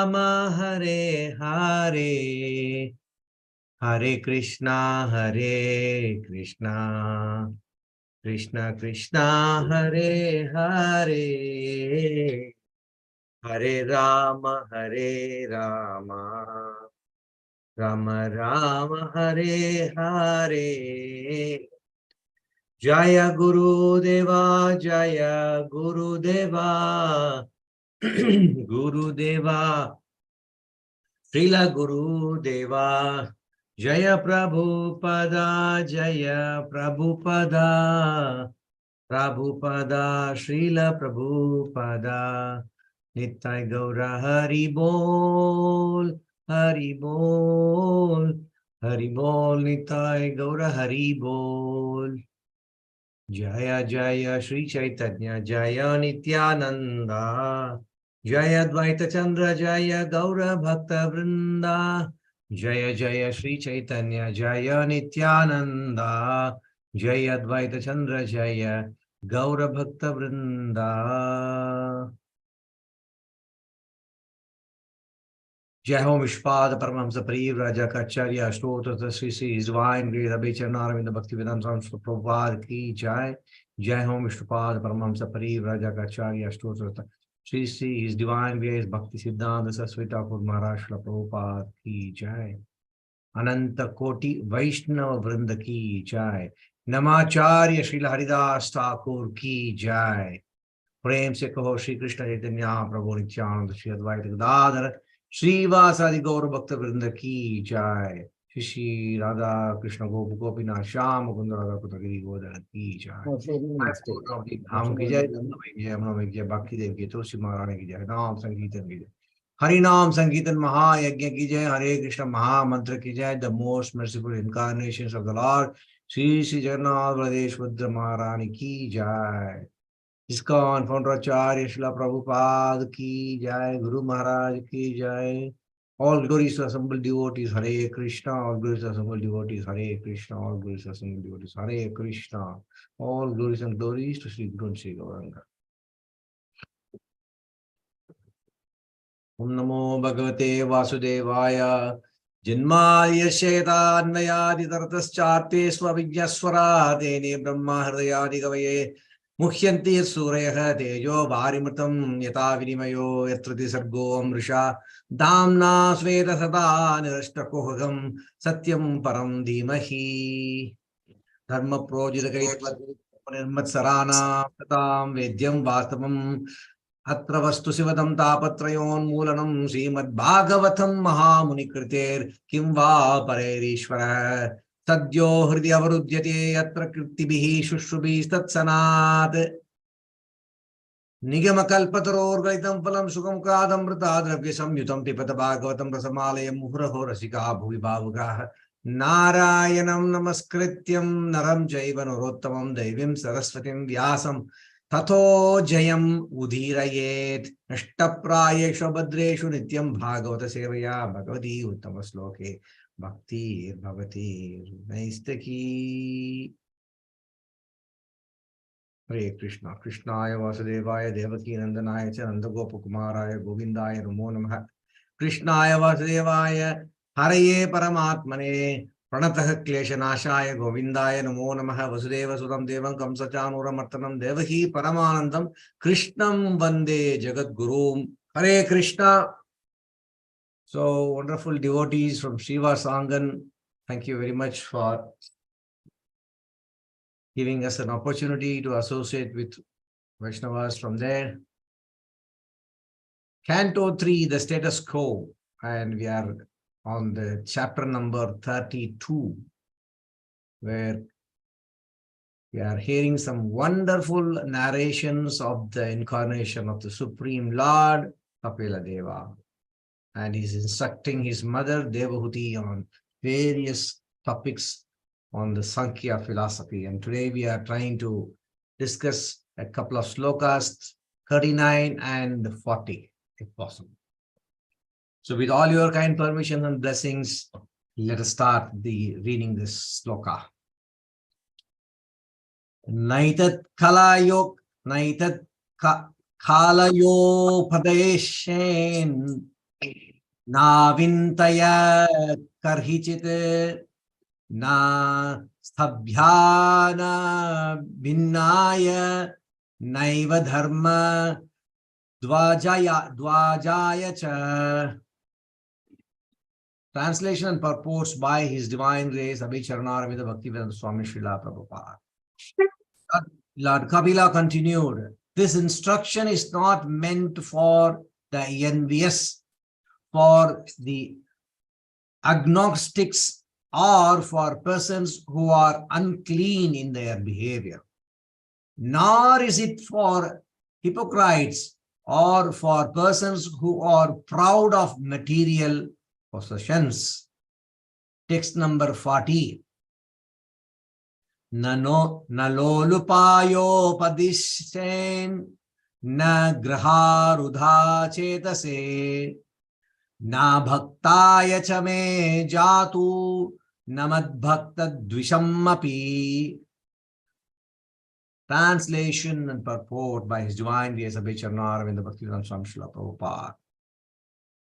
Rama Hare Hare Hare Krishna Krishna Krishna Hare Hare Hare Rama Rama Rama Hare Hare Jaya Guru Deva Guru Deva Srila Guru Deva Jaya Prabhupada Prabhupada Srila Prabhupada Nittai Gaura Hari Bol Hari Bol Nittai Gaura Hari Bol Jaya Jaya Sri Chaitanya Jaya Nityananda Jaya Dvaita Chandra Jaya Gaura Bhakta Vrinda Jaya Jaya Sri Chaitanya Jaya Nityananda Jaya Dvaita Chandra Jaya Gaura Bhakta Vrinda Jai Ho Vishpada Paramahamsa Pariv Raja Kacharya Ashtotra Sri Sri His Divine Grace Abhay Charanarinda Bhakti Vedanta Swami Prabhupada Ki Jai Jai Ho Vishpada Paramahamsa Pariv Raja Kacharya Ashtotra Sri Sri His Divine Grace Bhakti Siddhanta Saraswati Thakur Maharaj Srila Prabhupada Ki Jai Ananta Koti Vaishnava Vrinda Ki Jai Namacharya Srila Haridas Thakur Ki Jai प्रेम से कहो श्री कृष्ण चैतन्य प्रभु नित्यानंद श्री अद्वैत गदाधर श्रीवासादि गौर भक्त वृंद की जय श्री श्री राधा कृष्ण गोपीनाथ श्याम मुकुंद राधा कुतगिरी गोवर्धन की जय धाम की जय यमुना की जय बाकी देव की तुलसी महारानी की जय नाम संकीर्तन की जय हरि नाम संकीर्तन महायज्ञ की जय हरे कृष्ण महामंत्र की जय the most merciful incarnations of the Lord Shri Shri Jagannath Baldev Subhadra महारानी की जय ISKCON founder Acharya Srila Prabhupada ki jai, Guru Maharaj ki jai. All glories to assembled devotees, Hare Krishna. All glories to assembled devotees, Hare Krishna. All glories to assembled devotees, Hare Krishna. All glories and glories to Sri Guru and Sri Gauranga. Om Namo Bhagavate Vasudevaya. Janmaya Shetanmayadi Tartascharte Swavijnaswara Dene Brahma Hridayadi Gavaye Muhyanti Suraya Tejo Varimritam Yata Vinimayo Yatrati Sargo Amrisha Damna Sveta Sada Nirashtakohagam Satyam Param Dhimahi Dharma Projita Kaitva Nirmat Sarana Tatam Vedyam Vastavam Atra Vastu Sivadam Tapatrayon Mulanam Srimad Bhagavatam Mahamuni Kriter Kimva Parerishvara Sadyo Hridya Varudyate Atra Kirtibihi Shushubhi Statsanat Nigama Kalpataror Gaitam Palam Sukam Kadamrita Dravya Samyutam Pipata Bhagavatam Rasamalayam Muhuraho Rasika Bhuvi Bhavugaha Narayanam Namaskrityam Naram Jaiva Narottamam Devim Saraswatim Vyasam Tato Jayam Udhirayet Nashtaprayeshu Badreshu Nityam Bhagavata Sevaya Bhagavati Uttama Sloke Bhakti Bhavati Naistaki Hare Krishna Krishnaya Vasudevaya Devaki Nandanaya Cha Nandagopakumaraya Govindaya Namo Namaha Krishnaya Vasudevaya Haraye Paramatmane Pranatah Kleshanashaya Govindaya Namo Namaha Vasudeva Sudam Devam Kamsachanuram Devahi Paramanandam Krishnam Vande Jagat Gurum Hare Krishna. So wonderful devotees from Shiva Sangan, thank you very much for giving us an opportunity to associate with Vaishnavas from there. Canto 3, the status quo, and we are on the chapter number 32, where we are hearing some wonderful narrations of the incarnation of the Supreme Lord, Kapila Deva. And he's instructing his mother, Devahuti, on various topics on the Sankhya philosophy. And today we are trying to discuss a couple of slokas, 39 and 40, if possible. So with all your kind permission and blessings, let us start reading this sloka. Naitat kalayok, naitat kalayo padeshen, Na vintaya karhichit na stabhyana vinnaya naiva dharma dvajaya cha. Translation and purports by His Divine Grace Abhicharanaravinda Bhaktivedanta Swami Srila Prabhupada. Lord Kapila continued, this instruction is not meant for the envious, for the agnostics, or for persons who are unclean in their behavior. Nor is it for hypocrites or for persons who are proud of material possessions. Text number 40. Nalolupayopadishen na graharudha chetase na bhaktaya chame jatu namad dvishammapi. Translation and purport by His Divine Grace Abhicharanaravinda Bhaktivedanta Swami Srila Prabhupada.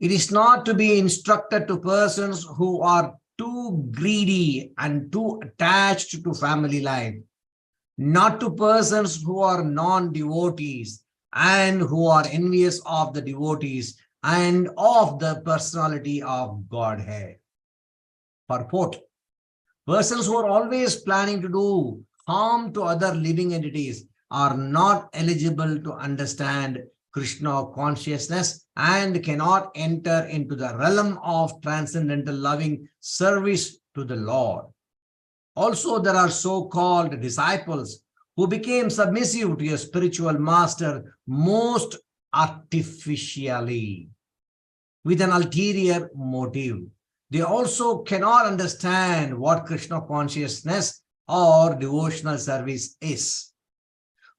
It is not to be instructed to persons who are too greedy and too attached to family life, not to persons who are non-devotees and who are envious of the devotees and of the personality of Godhead. Purport: persons who are always planning to do harm to other living entities are not eligible to understand Krishna consciousness and cannot enter into the realm of transcendental loving service to the Lord. Also, there are so-called disciples who became submissive to a spiritual master most artificially, with an ulterior motive. They also cannot understand what Krishna consciousness or devotional service is.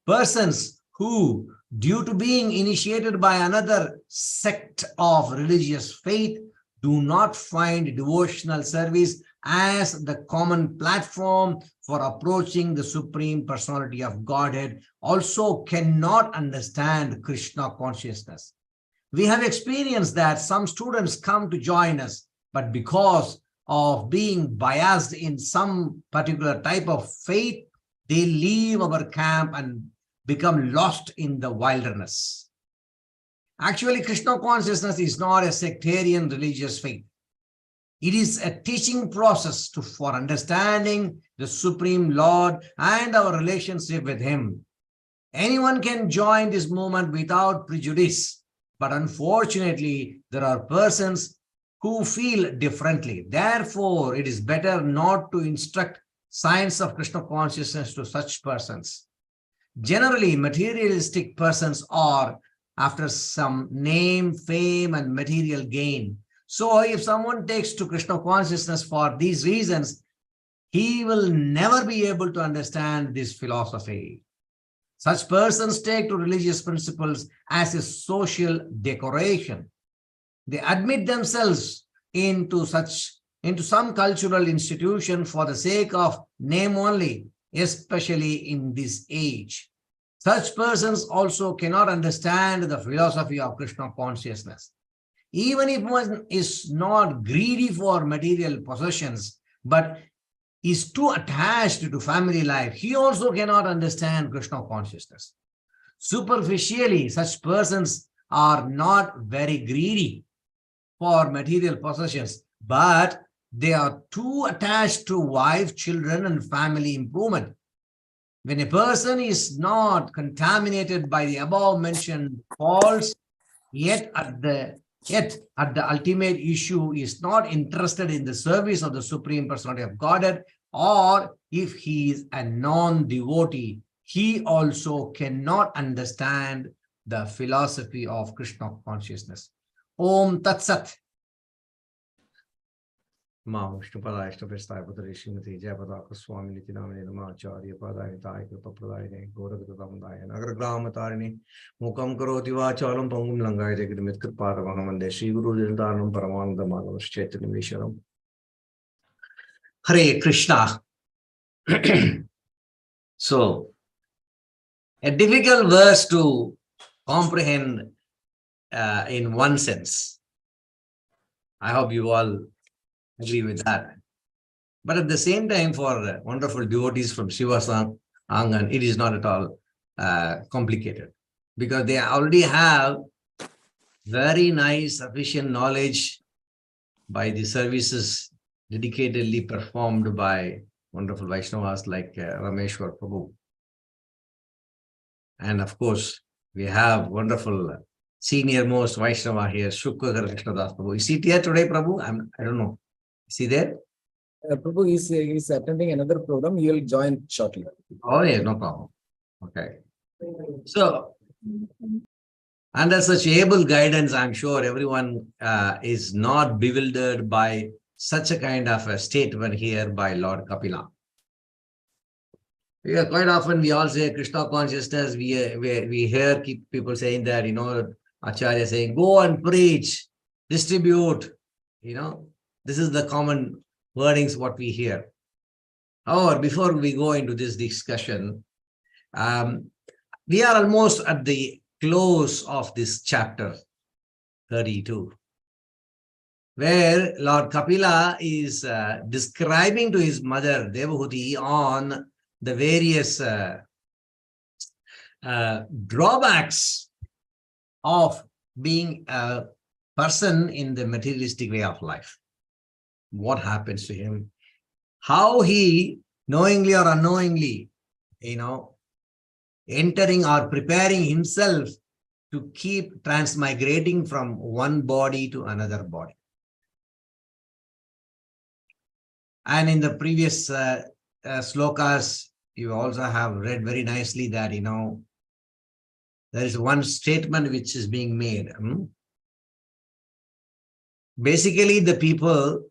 Persons who, due to being initiated by another sect of religious faith, do not find devotional service as the common platform for approaching the Supreme Personality of Godhead also cannot understand Krishna consciousness. We have experienced that some students come to join us, but because of being biased in some particular type of faith, they leave our camp and become lost in the wilderness. Actually, Krishna consciousness is not a sectarian religious faith. It is a teaching process for understanding the Supreme Lord and our relationship with Him. Anyone can join this movement without prejudice, but unfortunately, there are persons who feel differently. Therefore, it is better not to instruct science of Krishna consciousness to such persons. Generally, materialistic persons are after some name, fame, and material gain. So if someone takes to Krishna consciousness for these reasons, he will never be able to understand this philosophy. Such persons take to religious principles as a social decoration. They admit themselves into some cultural institution for the sake of name only, especially in this age. Such persons also cannot understand the philosophy of Krishna consciousness. Even if one is not greedy for material possessions, but is too attached to family life, he also cannot understand Krishna consciousness. Superficially, such persons are not very greedy for material possessions, but they are too attached to wife, children, and family improvement. When a person is not contaminated by the above mentioned faults, yet at the ultimate issue is not interested in the service of the Supreme Personality of Godhead, or if he is a non-devotee, he also cannot understand the philosophy of Krishna consciousness. Om Tat Sat. Ma Vishnu Padaya Shtapesthaya Padare Srimati Jayapataka Swami Niti Namane Namacharya Padaya Nitaya Kripa Pradayane Gorakatadamdaya Nagaragramatarini Mukam Karoti Vachalam Pangum Langaya Jagidamit Kriparamaham Shri Guru Dindaranam Paramananda Madhavash Chaitanya Hare Krishna. So, a difficult verse to comprehend in one sense. I hope you all agree with that. But at the same time, for wonderful devotees from Shiva Angan, it is not at all complicated, because they already have very nice, sufficient knowledge by the services dedicatedly performed by wonderful Vaishnavas like Rameswar Prabhu. And of course, we have wonderful senior most Vaishnava here, Shukra Krishnadas Prabhu. Is he here today, Prabhu? I don't know. Is he there? Prabhu is attending another program. He will join shortly. Oh, yeah, no problem. Okay. So, under such able guidance, I'm sure everyone is not bewildered by such a kind of a statement here by Lord Kapila. Yeah, quite often we all say Krishna consciousness. We hear people saying that, Acharya saying, go and preach, distribute. This is the common wordings what we hear. However, before we go into this discussion, we are almost at the close of this chapter 32, where Lord Kapila is describing to his mother Devahuti on the various drawbacks of being a person in the materialistic way of life. What happens to him? How he, knowingly or unknowingly, entering or preparing himself to keep transmigrating from one body to another body. And in the previous slokas, you also have read very nicely that, there is one statement which is being made. Basically, the people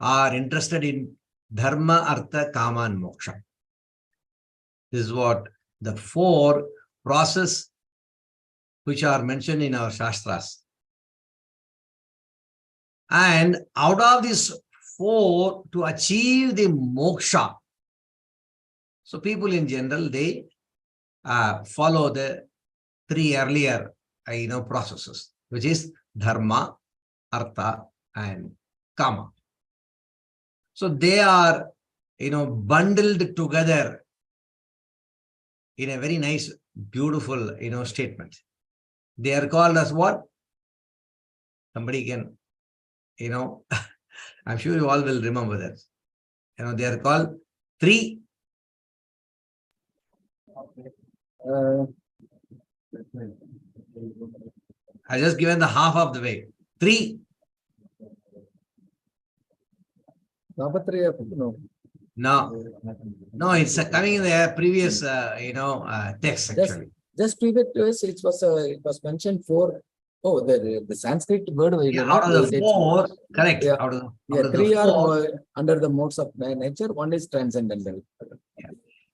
are interested in dharma, artha, kama, and moksha. This is what the four processes which are mentioned in our Shastras. And out of these four, to achieve the moksha, so people in general, they follow the three earlier processes, which is dharma, artha, and kama. So they are bundled together in a very nice, beautiful statement. They are called as what? Somebody can, I'm sure you all will remember that. They are called three. I just given the half of the way. Three. No, it's coming in the previous, text actually. Just previous to us, it was mentioned four. Oh, the Sanskrit word. Yeah, out of the four, correct. Yeah. Out of Three the four, are under the modes of nature. One is transcendental. Yeah.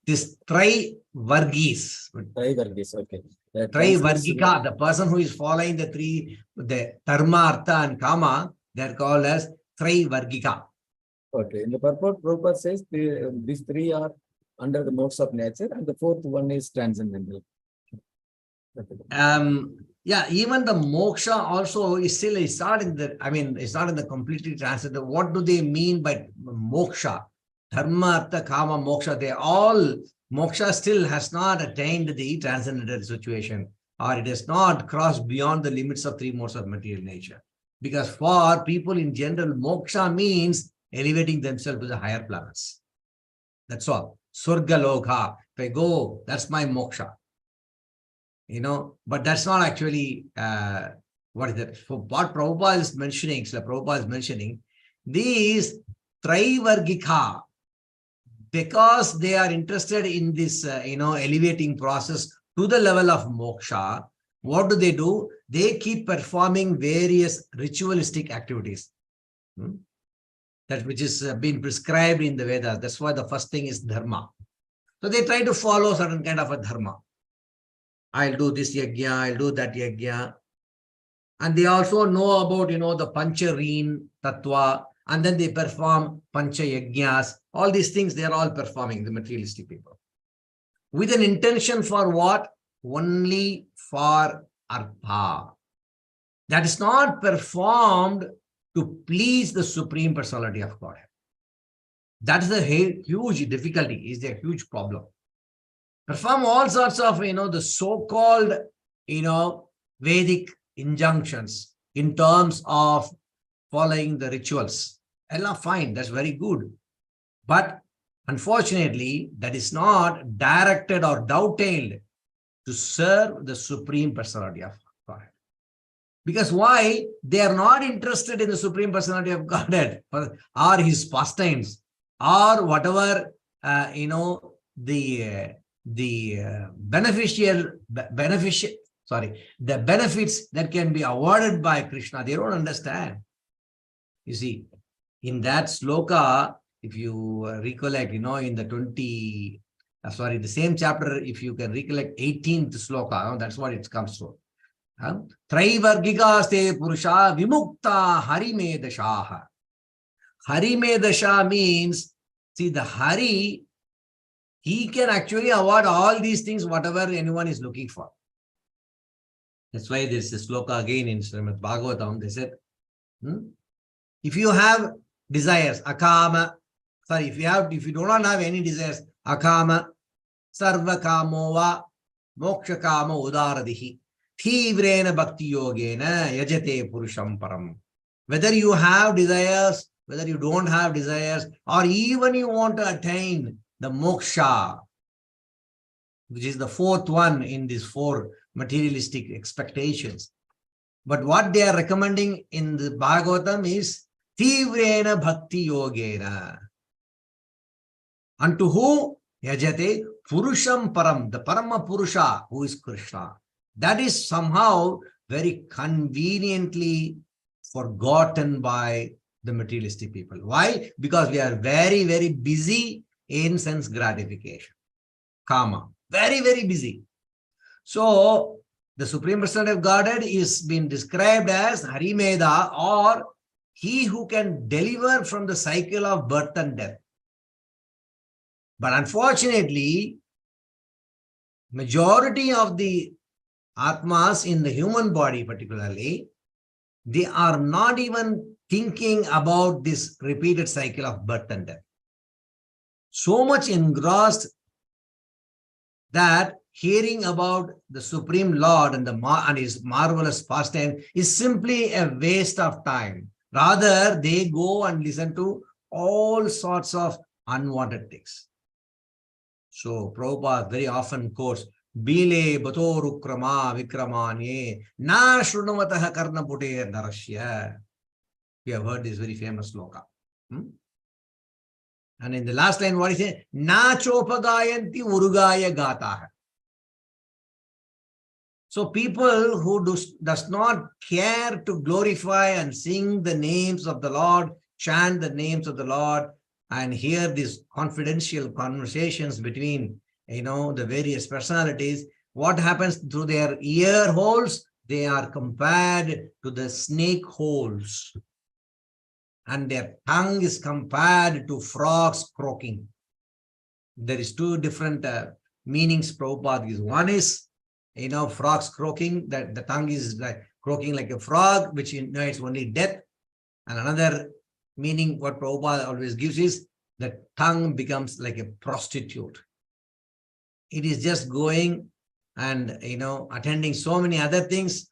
This Trivargis. Trivargis, okay. Trivargika, the person who is following the three, the dharma, artha, and kama, they are called as Trivargika. Okay. In the purport, Prabhupada says these three are under the modes of nature, and the fourth one is transcendental. Yeah, even the moksha also is still, it's not in the completely transcendental. What do they mean by moksha? Dharma, artha, kama, moksha, moksha still has not attained the transcendental situation, or it has not crossed beyond the limits of three modes of material nature. Because for people in general, moksha means elevating themselves to the higher planets. That's all. Surga lokha. If I go, that's my moksha. But that's not actually what is that? For what Prabhupada is mentioning, so Prabhupada is mentioning, these Trivargika, because they are interested in this, elevating process to the level of moksha, what do? They keep performing various ritualistic activities. That which is being prescribed in the Vedas. That's why the first thing is dharma. So they try to follow certain kind of a dharma. I'll do this yajna, I'll do that yajna. And they also know about, the Panchareen Tattva, and then they perform Pancha Yajnas. All these things, they are all performing, the materialistic people. With an intention for what? Only for Artha. That is not performed to please the Supreme Personality of Godhead. That's the huge difficulty, is a huge problem. Perform all sorts of, the so-called, Vedic injunctions in terms of following the rituals. Allah, fine, that's very good. But unfortunately, that is not directed or dovetailed to serve the Supreme Personality of Godhead. Because why? They are not interested in the Supreme Personality of Godhead or his pastimes or whatever, the benefits that can be awarded by Krishna. They don't understand. You see, in that sloka, if you recollect, in the the same chapter, if you can recollect 18th sloka, that's what it comes to. Traivargikaste Purusha Vimukta Harimedashaha. Harimedasha means, see, the Hari, he can actually award all these things, whatever anyone is looking for. That's why there's a sloka again in Srimad Bhagavatam. They said, if you have desires, akama, if you do not have any desires, akama, sarva kamova, moksha kama udaradihi, thivrena bhakti yogena yajate purusham param. Whether you have desires, whether you don't have desires, or even you want to attain the moksha, which is the fourth one in these four materialistic expectations. But what they are recommending in the Bhagavatam is Tivrena Bhakti Yogena. Unto who? Yajate Purusham Param, the Parama Purusha, who is Krishna. That is somehow very conveniently forgotten by the materialistic people. Why? Because we are very, very busy in sense gratification. Kama. Very, very busy. So, the Supreme Personality of Godhead is being described as Harimeda, or he who can deliver from the cycle of birth and death. But unfortunately, majority of the Atmas in the human body particularly, they are not even thinking about this repeated cycle of birth and death. So much engrossed that hearing about the Supreme Lord and his marvelous pastime is simply a waste of time. Rather, they go and listen to all sorts of unwanted things. So Prabhupada very often quotes, Bile Batorukrama Vikramanye Na Shrunavataha Karnapute Narashya. You have heard this very famous sloka. And in the last line, what is it? Na Chopagayanti Urugaya Gataha. So people who does not care to glorify and sing the names of the Lord, chant the names of the Lord, and hear these confidential conversations between, the various personalities, what happens through their ear holes? They are compared to the snake holes. And their tongue is compared to frogs croaking. There is two different meanings Prabhupada gives. One is, frogs croaking, that the tongue is like croaking like a frog, which it's only death. And another meaning what Prabhupada always gives is the tongue becomes like a prostitute. It is just going and, attending so many other things,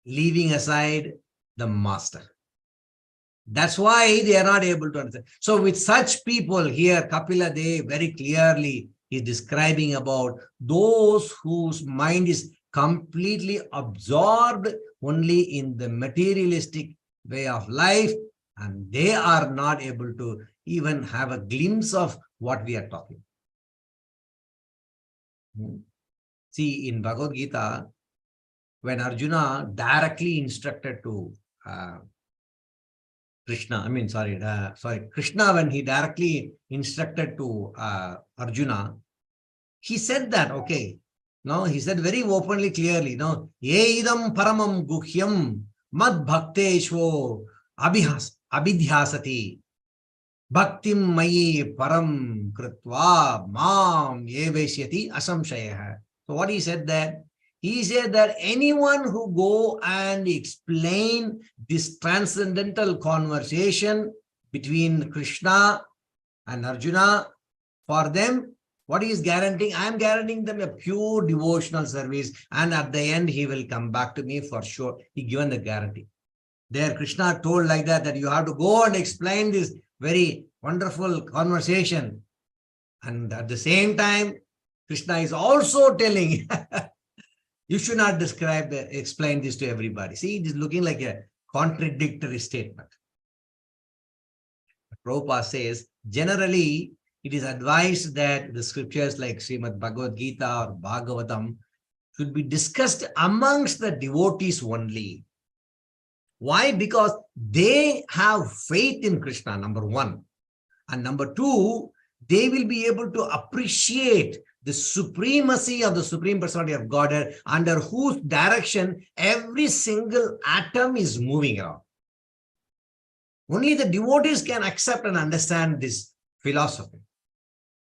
leaving aside the master. That's why they are not able to understand. So with such people here, Kapila Dev very clearly is describing about those whose mind is completely absorbed only in the materialistic way of life, and they are not able to even have a glimpse of what we are talking. See, in Bhagavad Gita, when Arjuna directly instructed to Krishna, when he directly instructed to Arjuna, he said that, okay, he said very openly, clearly, ye idam paramam guhyam mad bhakteshvo abhidhyasati bhaktim mayi param kritva mam yevesyati asamshayah. So what he said that, He said that anyone who go and explain this transcendental conversation between Krishna and Arjuna, for them, what he is guaranteeing? I am guaranteeing them a pure devotional service, and at the end, he will come back to me for sure. He given the guarantee. There, Krishna told like that you have to go and explain this very wonderful conversation. And at the same time, Krishna is also telling, you should not explain this to everybody. See, it is looking like a contradictory statement. Prabhupada says, generally, it is advised that the scriptures like Srimad Bhagavad Gita or Bhagavatam should be discussed amongst the devotees only. Why? Because they have faith in Krishna, number one. And number two, they will be able to appreciate the supremacy of the Supreme Personality of Godhead, under whose direction every single atom is moving around. Only the devotees can accept and understand this philosophy.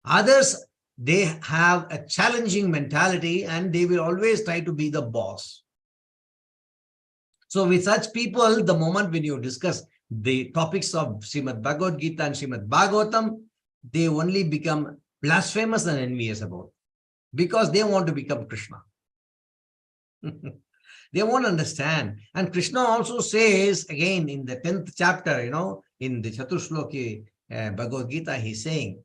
Others, they have a challenging mentality and they will always try to be the boss. So with such people, the moment when you discuss the topics of Srimad Bhagavad Gita and Srimad Bhagavatam, they only become blasphemous and envious about it, because they want to become Krishna. They won't understand. And Krishna also says, again, in the 10th chapter, in the Chaturshloki Bhagavad Gita, he's saying,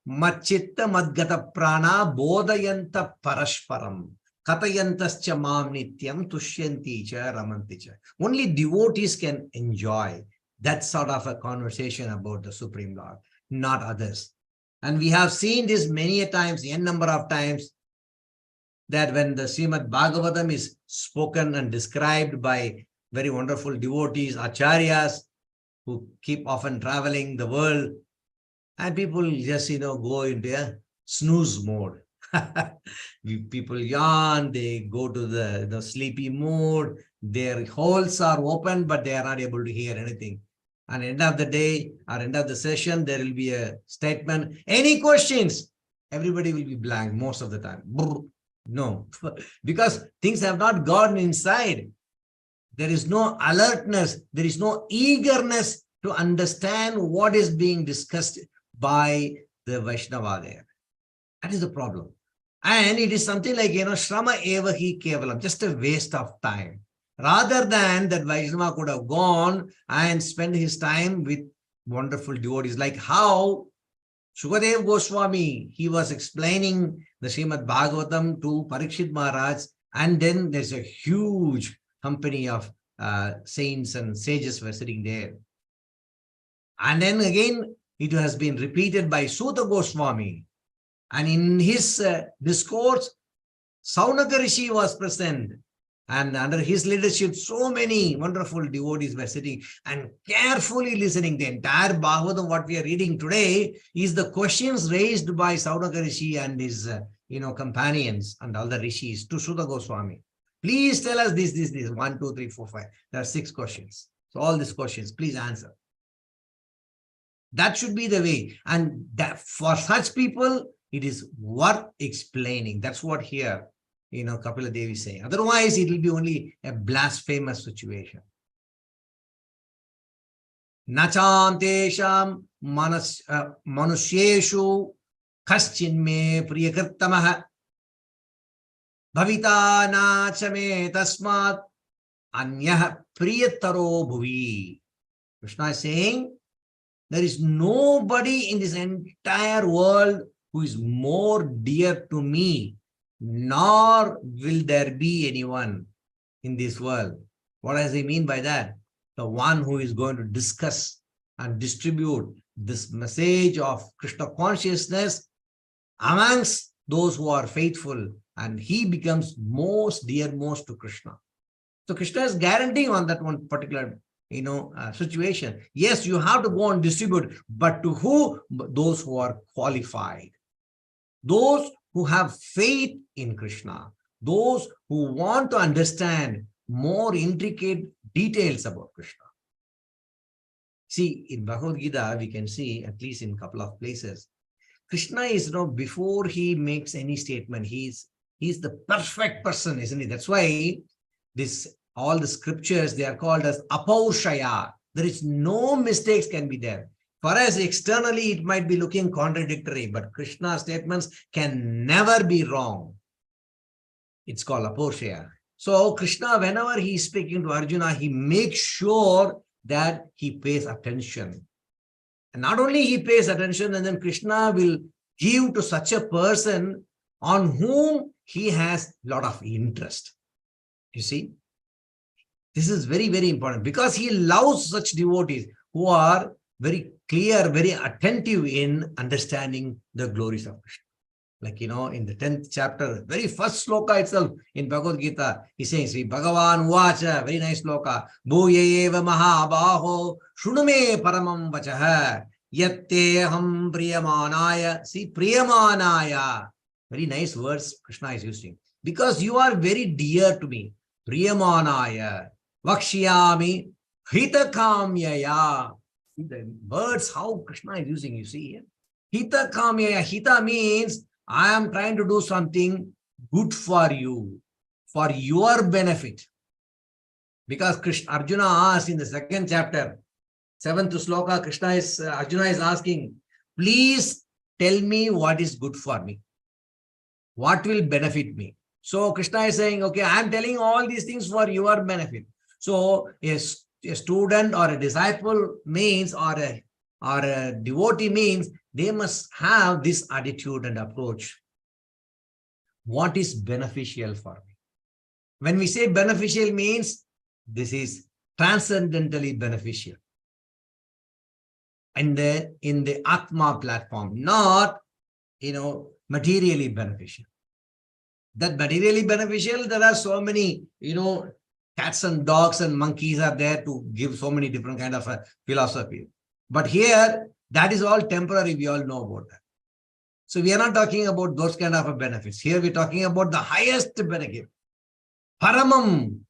Machitta madgata prana bodhayanta parashparam katayantascha mam nityam tushyanti cha ramanti cha. Only devotees can enjoy that sort of a conversation about the Supreme Lord, not others. And we have seen this many a times, n number of times, that when the Srimad Bhagavatam is spoken and described by very wonderful devotees, acharyas, who keep often traveling the world, and people just, go into a snooze mode. People yawn, they go to the sleepy mood, their holes are open, but they are not able to hear anything. And at the end of the day, or end of the session, there will be a statement, any questions? Everybody will be blank most of the time. No, because things have not gone inside. There is no alertness. There is no eagerness to understand what is being discussed by the Vaishnava there. That is the problem. And it is something like, Shrama eva hi kevalam, just a waste of time. Rather than that Vaishnava could have gone and spent his time with wonderful devotees, like how Shukadev Goswami, he was explaining the Srimad Bhagavatam to Parikshit Maharaj, and then there's a huge company of saints and sages were sitting there. And then again, it has been repeated by Suta Goswami. And in his discourse, Saunaka Rishi was present. And under his leadership, so many wonderful devotees were sitting and carefully listening. The entire Bhagavatam, what we are reading today, is the questions raised by Saunaka Rishi and his companions and all the rishis to Sutta Goswami. Please tell us this, 1, 2, 3, 4, 5. There are 6 questions. So all these questions, please answer. That should be the way. And that for such people, it is worth explaining. That's what here, Kapila Devi is saying. Otherwise, it will be only a blasphemous situation. Nacham tesham manusyeshu kaschinme priyakirtamaha bhavita nachame tasmat anyah priyataro bhuvi. Krishna is saying, there is nobody in this entire world who is more dear to me, nor will there be anyone in this world. What does he mean by that? The one who is going to discuss and distribute this message of Krishna consciousness amongst those who are faithful, and he becomes most dearmost to Krishna. So Krishna is guaranteeing on that one particular situation. Yes, you have to go and distribute, but to who? Those who are qualified. Those who have faith in Krishna, those who want to understand more intricate details about Krishna. See, in Bhagavad Gita, we can see, at least in a couple of places, Krishna is, before he makes any statement, he He's the perfect person, isn't he? That's why all the scriptures, they are called as apaushaya. There is no mistakes can be there. For us, externally, it might be looking contradictory, but Krishna's statements can never be wrong. It's called apaushaya. So Krishna, whenever he is speaking to Arjuna, he makes sure that he pays attention. And not only he pays attention, and then Krishna will give to such a person on whom he has a lot of interest. You see, this is very, very important because he loves such devotees who are very clear, very attentive in understanding the glories of Krishna. Like, in the 10th chapter, very first sloka itself in Bhagavad Gita, he says, Sri Bhagavan Vacha, very nice sloka, Bhuyeva Mahabaho, Shunume Paramam Vachaha, Yatte Ham Priyamanaya. See, Priyamanaya. Very nice words Krishna is using. Because you are very dear to me. Priyamanaya. Vakshyami Hitakamyaya. See the words how Krishna is using, you see here. Hitakamyaya. Hita means I am trying to do something good for you, for your benefit. Because Arjuna asked in the 2nd chapter, 7th sloka, Arjuna is asking, please tell me what is good for me. What will benefit me? So Krishna is saying, okay, I am telling all these things for your benefit. So a student or a disciple means, or a devotee means, they must have this attitude and approach. What is beneficial for me? When we say beneficial means, this is transcendentally beneficial. And in the Atma platform, not, materially beneficial. That materially beneficial, there are so many, cats and dogs and monkeys are there to give so many different kind of philosophy. But here, that is all temporary. We all know about that. So we are not talking about those kind of benefits. Here we're talking about the highest benefit. Paramam,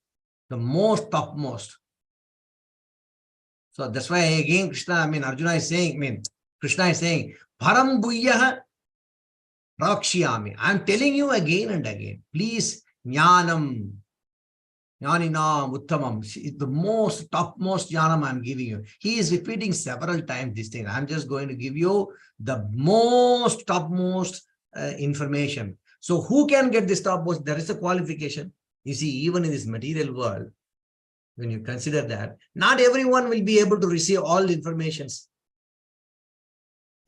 the most topmost. So that's why again Arjuna is saying, Krishna is saying, Param Bhuyaha Rakshyami. I'm telling you again and again. Please, Jnanam, Jnaninam Uttamam. The most topmost Jnanam I'm giving you. He is repeating several times this thing. I'm just going to give you the most topmost information. So who can get this topmost? There is a qualification. You see, even in this material world, when you consider that, not everyone will be able to receive all the informations.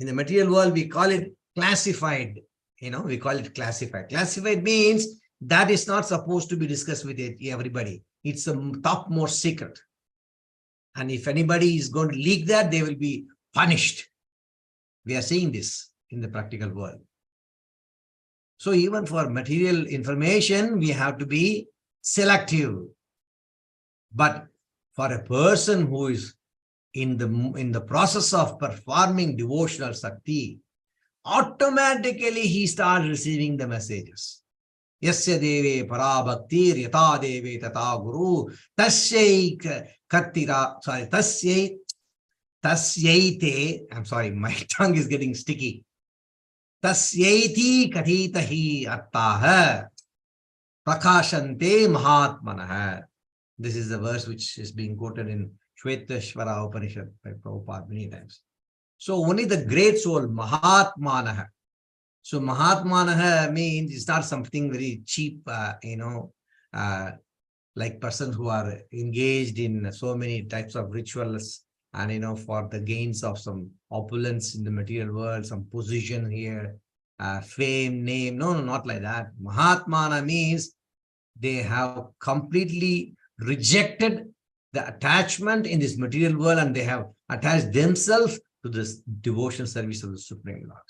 In the material world, we call it classified. We call it classified. Classified means that is not supposed to be discussed with everybody. It's a topmost secret. And if anybody is going to leak that, they will be punished. We are seeing this in the practical world. So even for material information, we have to be selective. But for a person who is in the process of performing devotional Sakti, automatically he starts receiving the messages. Yasya deve parabhaktir yata deve tata guru tasyai kattira, tasyaite, I'm sorry, my tongue is getting sticky. Tasyaiti kathitahi attaha prakashante mahatmanah. This is the verse which is being quoted in Shvetashvara Upanishad by Prabhupada many times. So only the great soul, Mahatmanah. So Mahatmanah means it's not something very cheap, like persons who are engaged in so many types of rituals and, for the gains of some opulence in the material world, some position here, fame, name. No, not like that. Mahatmana means they have completely rejected the attachment in this material world and they have attached themselves to this devotional service of the Supreme Lord.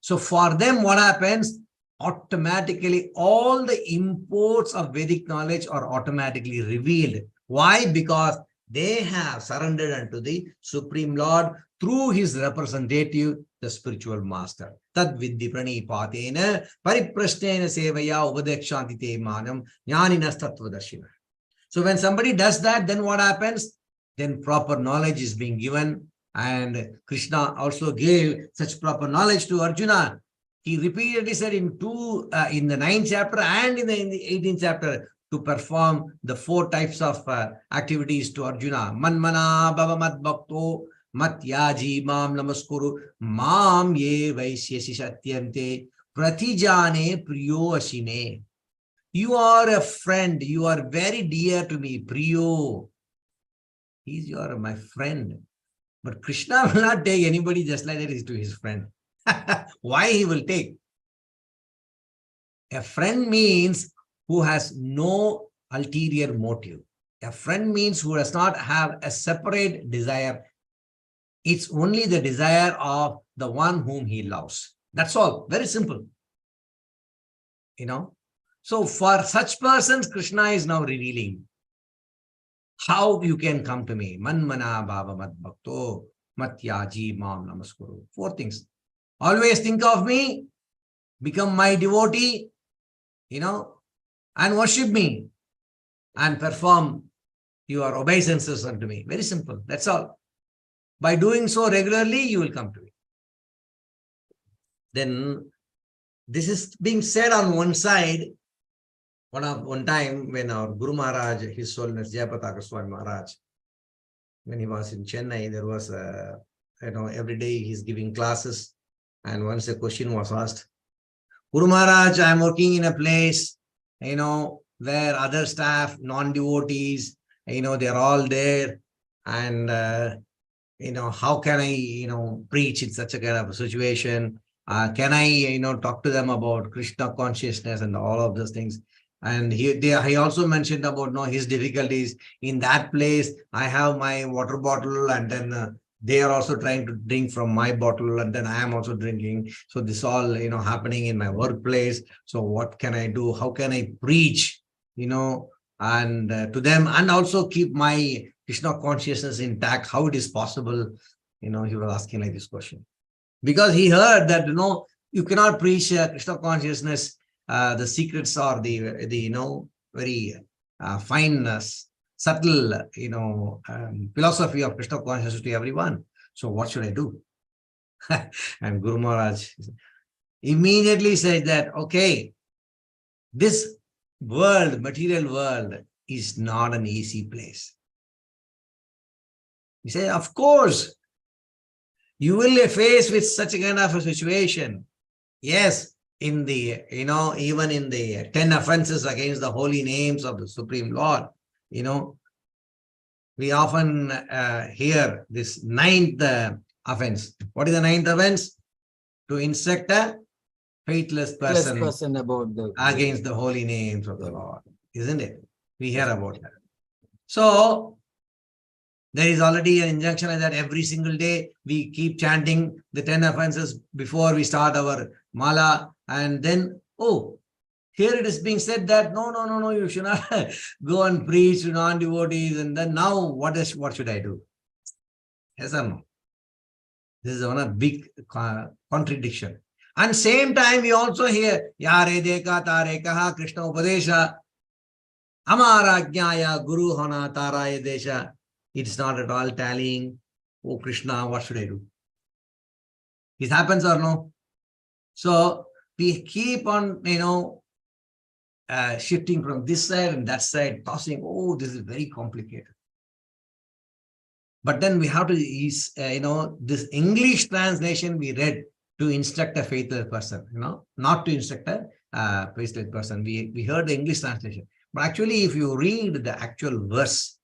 So for them, what happens? Automatically, all the imports of Vedic knowledge are automatically revealed. Why? Because they have surrendered unto the Supreme Lord through his representative, the spiritual master. Tad vidhi pranipatena pariprashnena sevaya upadekshanti manam jnaninas tattvadarshina. So when somebody does that, then what happens? Then proper knowledge is being given. And Krishna also gave such proper knowledge to Arjuna. He repeatedly said in the 9th chapter and in the 18th chapter to perform the 4 types of activities to Arjuna. Manmana bhava mad bhakto mat yaji mam namaskuru mam ye vaisyasi satyante pratijane priyo asine. You are a friend. You are very dear to me. Priyo. You are my friend. But Krishna will not take anybody just like that to his friend. Why he will take? A friend means who has no ulterior motive. A friend means who does not have a separate desire. It's only the desire of the one whom he loves. That's all. Very simple. So for such persons, Krishna is now revealing how you can come to me. Manmana bhava mad bhakto matyaji mam namaskuru. 4 things. Always think of me, become my devotee, and worship me and perform your obeisances unto me. Very simple. That's all. By doing so regularly, you will come to me. Then this is being said on one side. One time when our Guru Maharaj, His Holiness Jayapataka Swami Maharaj, when he was in Chennai, there was every day he's giving classes. And once a question was asked, Guru Maharaj, I'm working in a place, where other staff, non-devotees, they're all there. And, how can I, preach in such a kind of a situation? Can I, talk to them about Krishna consciousness and all of those things? And he also mentioned about his difficulties. In that place, I have my water bottle, and then they are also trying to drink from my bottle, and then I am also drinking. So this all, happening in my workplace. So what can I do? How can I preach, and to them, and also keep my Krishna consciousness intact? How it is possible? He was asking like this question. Because he heard that, you cannot preach Krishna consciousness, the secrets or the very fine, subtle, philosophy of Krishna consciousness to everyone. So what should I do? And Guru Maharaj immediately said that, okay, this world, material world, is not an easy place. He said, of course, you will face with such a kind of a situation. Yes, in the, even in the 10 offenses against the holy names of the Supreme Lord, we often hear this 9th offense. What is the 9th offense? To instruct a faithless person about against the holy names of the Lord, isn't it? We hear about that. So there is already an injunction that every single day we keep chanting the 10 offenses before we start our mala, and then, here it is being said that no, you should not go and preach to non-devotees, and then now what should I do? Yes or no? This is one big contradiction. And same time we also hear Yare Deka Tare Kaha Krishna Upadesha Amara Jnaya Guru Hana Tara Desha. It's not at all tallying. Oh Krishna, what should I do? This happens or no? So we keep on, shifting from this side and that side, tossing, this is very complicated. But then we have to, this English translation we read to instruct a faithless person, not to instruct a faithless person. We heard the English translation. But actually, if you read the actual verse,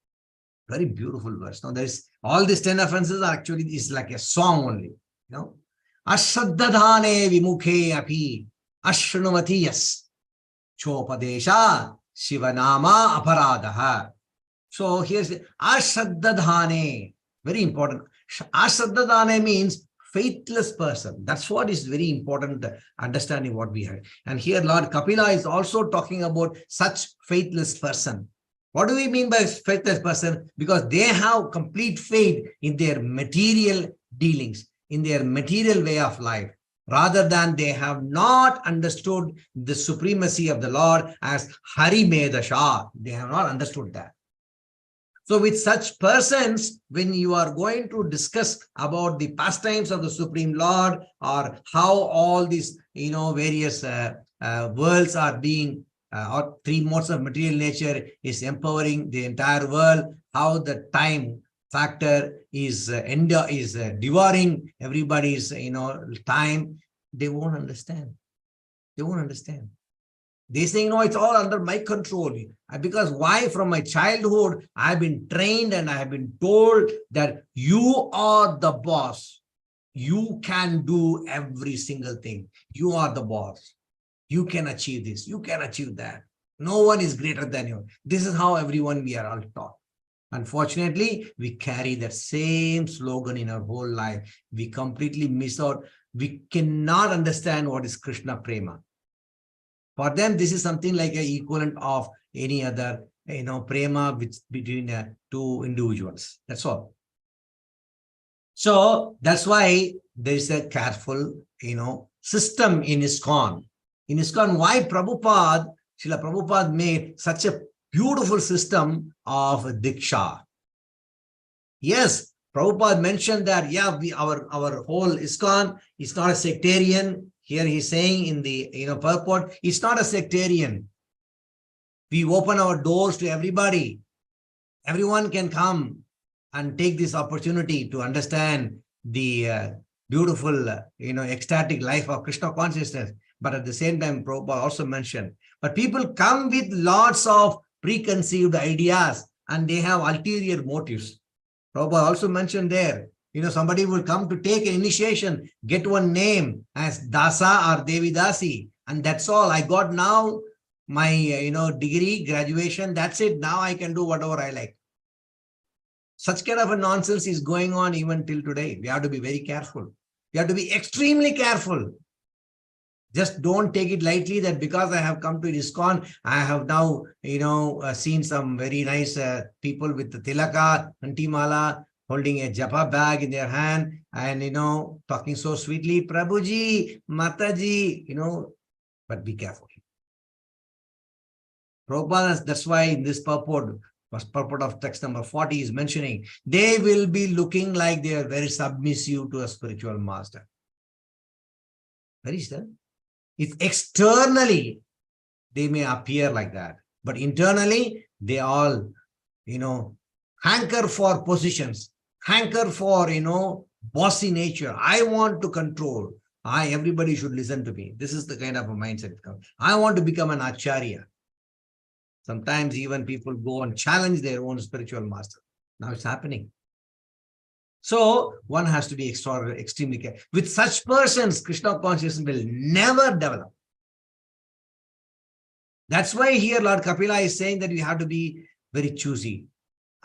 very beautiful verse. Now, there is all these 10 offenses are actually is like a song only. Ashraddhadhane vimukhe api ashrunavati yas chopadesha shivanama aparadaha. So here's the Ashraddhadhane, very important. Ashraddhadhane means faithless person. That's what is very important, understanding what we have. And here Lord Kapila is also talking about such faithless person. What do we mean by faithless person? Because they have complete faith in their material dealings, in their material way of life, rather than they have not understood the supremacy of the Lord as Hari Medasha. They have not understood that. So with such persons, when you are going to discuss about the pastimes of the Supreme Lord, or how all these, various worlds are being, or three modes of material nature is empowering the entire world, how the time factor is devouring everybody's, time, they won't understand. They won't understand. They saying, no, it's all under my control. Because why? From my childhood, I've been trained and I have been told that you are the boss. You can do every single thing. You are the boss. You can achieve this. You can achieve that. No one is greater than you. This is how everyone we are all taught. Unfortunately, we carry that same slogan in our whole life. We completely miss out. We cannot understand what is Krishna Prema. For them, this is something like an equivalent of any other, prema between two individuals. That's all. So that's why there is a careful, system in ISKCON. In ISKCON, why Srila Prabhupada made such a beautiful system of Diksha. Yes, Prabhupada mentioned that, yeah, our whole ISKCON is not a sectarian. Here he's saying in the purport, it's not a sectarian. We open our doors to everybody. Everyone can come and take this opportunity to understand the beautiful, ecstatic life of Krishna consciousness. But at the same time, Prabhupada also mentioned, but people come with lots of preconceived ideas and they have ulterior motives. Prabhupada also mentioned there, somebody will come to take an initiation, get one name as Dasa or Devi Dasi, and that's all. I got now my, degree, graduation, that's it. Now I can do whatever I like. Such kind of a nonsense is going on even till today. We have to be very careful. We have to be extremely careful. Just don't take it lightly that because I have come to ISKCON, I have now, seen some very nice people with the tilaka, antimala, holding a japa bag in their hand and, talking so sweetly, Prabhuji, Mataji, but be careful. Prabhupada, that's why in this purport of text number 40 is mentioning, they will be looking like they are very submissive to a spiritual master. Very still. If externally they may appear like that, but internally they all, hanker for positions, hanker for, bossy nature. I want to control. Everybody should listen to me. This is the kind of a mindset. I want to become an acharya. Sometimes even people go and challenge their own spiritual master. Now it's happening. So one has to be extremely careful. With such persons, Krishna consciousness will never develop. That's why here Lord Kapila is saying that we have to be very choosy.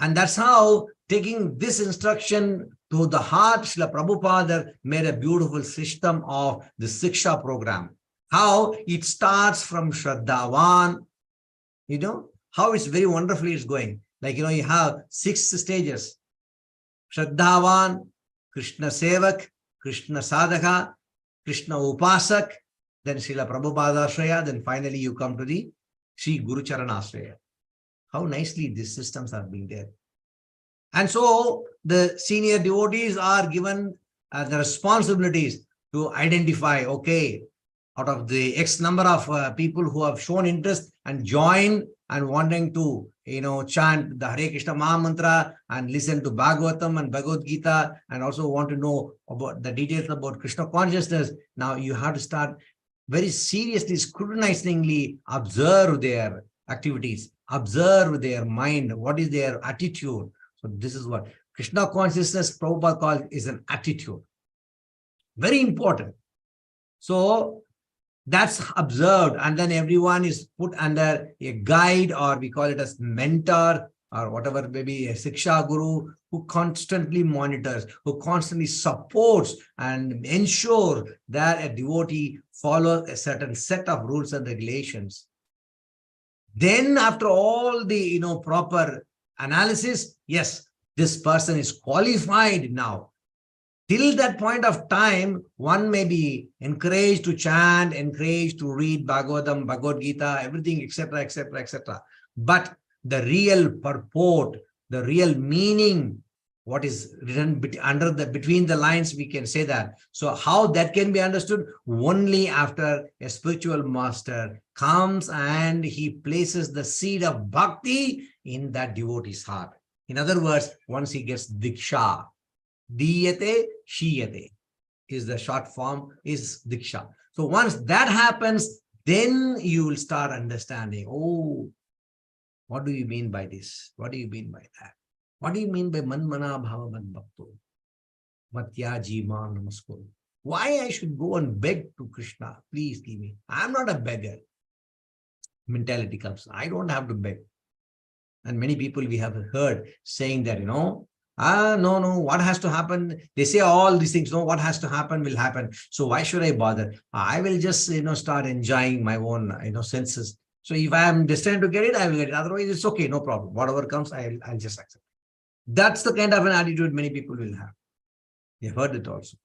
And that's how, taking this instruction to the heart, Srila Prabhupada made a beautiful system of the Siksha program. How it starts from Shraddhavan, how it's very wonderfully it's going. Like, you have 6 stages. Shraddhavan, Krishna Sevak, Krishna Sadhaka, Krishna Upasak, then Srila Prabhupada Ashraya, then finally you come to the Sri Guru Charana Ashraya. How nicely these systems are being there. And so the senior devotees are given the responsibilities to identify, okay, out of the X number of people who have shown interest and join and wanting to, chant the Hare Krishna Maha Mantra and listen to Bhagavatam and Bhagavad Gita and also want to know about the details about Krishna consciousness. Now you have to start very seriously, scrutinizingly observe their activities, observe their mind, what is their attitude. So this is what Krishna consciousness, Prabhupada calls, is an attitude. Very important. So that's observed, and then everyone is put under a guide, or we call it as mentor, or whatever, maybe a Siksha Guru, who constantly monitors, who constantly supports and ensure that a devotee follows a certain set of rules and regulations. Then after all the proper analysis, yes, this person is qualified now. Till that point of time, one may be encouraged to chant, encouraged to read Bhagavatam, Bhagavad Gita, everything, etc., etc., etc. But the real purport, the real meaning, what is written between the lines, we can say that. So how that can be understood? Only after a spiritual master comes and he places the seed of bhakti in that devotee's heart. In other words, once he gets diksha, diyate shiyate is the short form, is diksha. So once that happens, then you will start understanding, oh, what do you mean by this? What do you mean by that? What do you mean by manmana bhava man bhakto? Matyaji ma namaskuru. Why I should go and beg to Krishna? Please give me. I'm not a beggar. Mentality comes. I don't have to beg. And many people we have heard saying that, no, what has to happen? They say all these things, no, what has to happen will happen. So why should I bother? I will just, start enjoying my own, senses. So if I am destined to get it, I will get it. Otherwise, it's okay, no problem. Whatever comes, I'll just accept. That's the kind of an attitude many people will have. They've heard it also.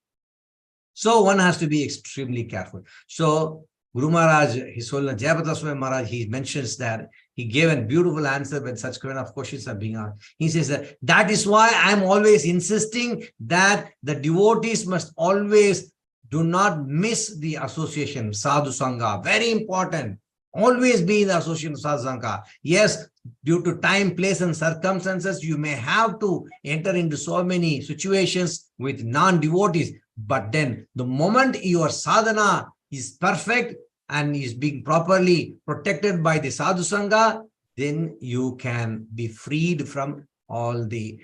So one has to be extremely careful. So Guru Maharaj, his whole Jayapataka Swami Maharaj, he mentions that he gave a beautiful answer when such kind of questions are being asked. He says that is why I'm always insisting that the devotees must always do not miss the association, sadhu sangha. Very important. Always be in the association of sadhu sangha. Yes, due to time, place, and circumstances, you may have to enter into so many situations with non-devotees. But then the moment your sadhana is perfect and is being properly protected by the sadhu sangha, then you can be freed from all the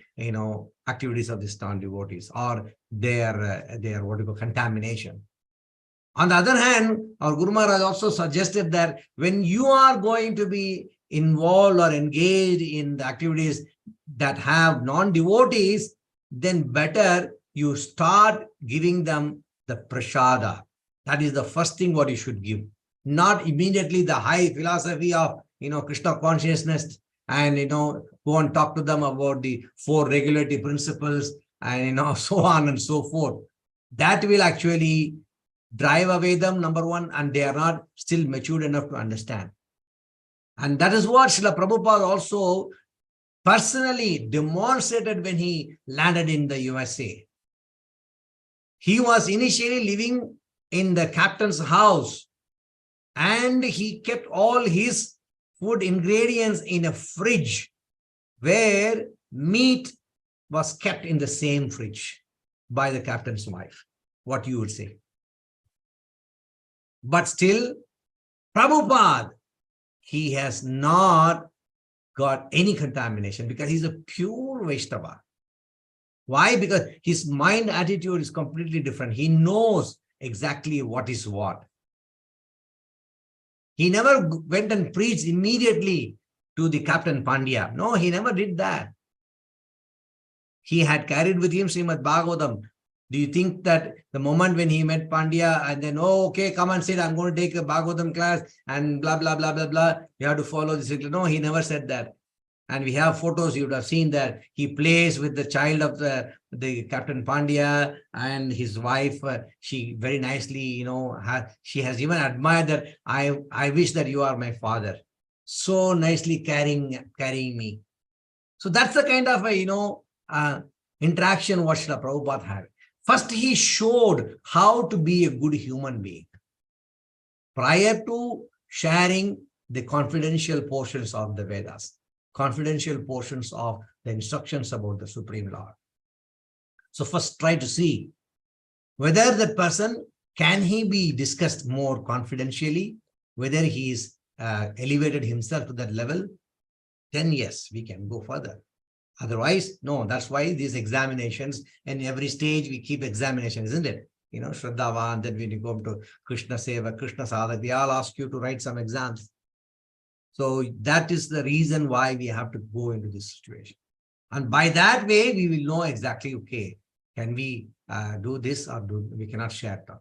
activities of these non-devotees or their what you call contamination. On the other hand, our Guru Maharaj also suggested that when you are going to be involved or engaged in the activities that have non-devotees, then better you start giving them the prasada. That is the first thing what you should give. Not immediately the high philosophy of, Krishna consciousness and, go and talk to them about the 4 regulatory principles and, so on and so forth. That will actually drive away them, number one, and they are not still matured enough to understand. And that is what Srila Prabhupada also personally demonstrated when he landed in the USA. He was initially living in the captain's house and he kept all his food ingredients in a fridge where meat was kept in the same fridge by the captain's wife. What you would say. But still, Prabhupada, he has not got any contamination because he's a pure Vaishnava. Why? Because his mind attitude is completely different. He knows exactly what is what. He never went and preached immediately to the Captain Pandya. No, he never did that. He had carried with him Srimad Bhagavatam. Do you think that the moment when he met Pandya and then, oh, okay, come and sit, I'm going to take a Bhagavatam class and blah, blah, blah, blah, blah, you have to follow this. No, he never said that. And we have photos, you would have seen that he plays with the child of the Captain Pandya and his wife. She very nicely, she has even admired that I wish that you are my father. So nicely carrying me. So that's the kind of, interaction what Srila Prabhupada had. First, he showed how to be a good human being prior to sharing the confidential portions of the Vedas, confidential portions of the instructions about the Supreme Lord. So first try to see whether that person, can he be discussed more confidentially, whether he is elevated himself to that level, then yes, we can go further. Otherwise, no. That's why these examinations, and every stage we keep examination, isn't it? Shraddhavan, then when you go to Krishna Seva, Krishna Sadhak, they all ask you to write some exams. So that is the reason why we have to go into this situation. And by that way, we will know exactly, okay, can we do this or we cannot share it.